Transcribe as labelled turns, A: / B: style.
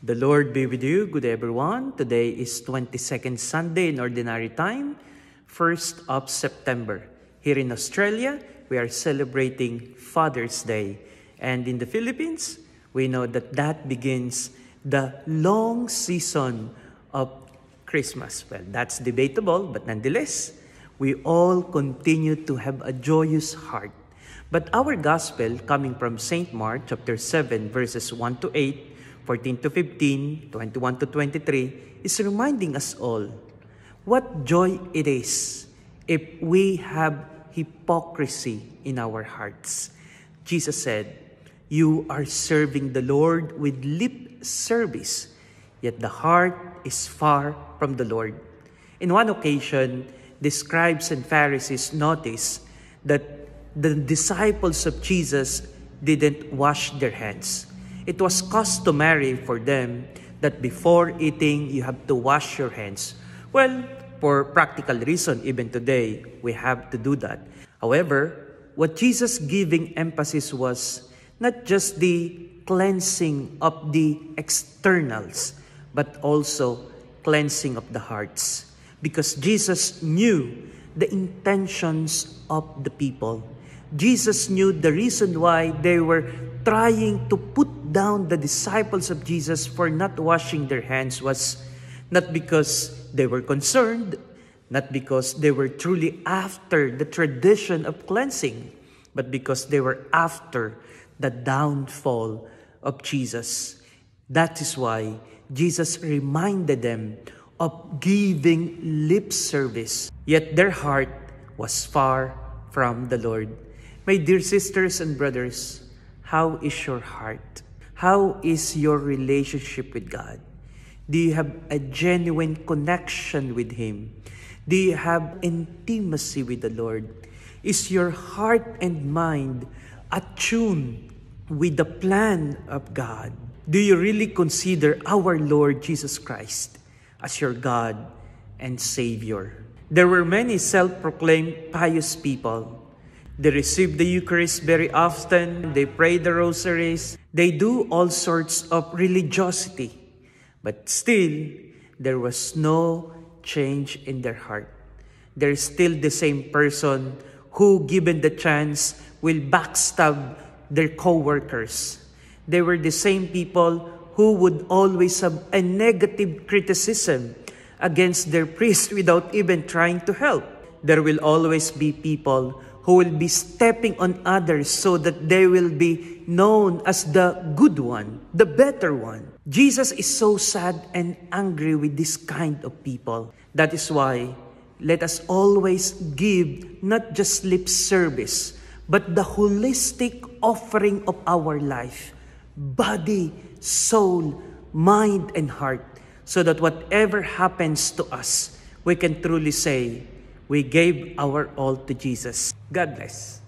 A: The Lord be with you. Good everyone. Today is 22nd Sunday in Ordinary Time, 1st of September. Here in Australia, we are celebrating Father's Day. And in the Philippines, we know that begins the long season of Christmas. Well, that's debatable, but nonetheless, we all continue to have a joyous heart. But our gospel, coming from St. Mark chapter 7, verses 1 to 8, 14 to 15, 21 to 23, is reminding us all what joy it is if we have hypocrisy in our hearts. Jesus said, "You are serving the Lord with lip service, yet the heart is far from the Lord." In one occasion, the scribes and Pharisees noticed that the disciples of Jesus didn't wash their hands. It was customary for them that before eating, you have to wash your hands. Well, for practical reason, even today, we have to do that. However, what Jesus giving emphasis was not just the cleansing of the externals, but also cleansing of the hearts. Because Jesus knew the intentions of the people. Jesus knew the reason why they were trying to put down the disciples of Jesus for not washing their hands was not because they were concerned, not because they were truly after the tradition of cleansing, but because they were after the downfall of Jesus. That is why Jesus reminded them of giving lip service, yet their heart was far from the Lord. My dear sisters and brothers, how is your heart? How is your relationship with God? Do you have a genuine connection with Him? Do you have intimacy with the Lord? Is your heart and mind attuned with the plan of God? Do you really consider our Lord Jesus Christ as your God and Savior? There were many self-proclaimed pious people. They receive the Eucharist very often. They pray the rosaries. They do all sorts of religiosity. But still, there was no change in their heart. They're still the same person who, given the chance, will backstab their co-workers. They were the same people who would always have a negative criticism against their priest without even trying to help. There will always be people who will be stepping on others so that they will be known as the good one, the better one. Jesus is so sad and angry with this kind of people. That is why let us always give not just lip service, but the holistic offering of our life, body, soul, mind, and heart, so that whatever happens to us, we can truly say, we gave our all to Jesus. God bless.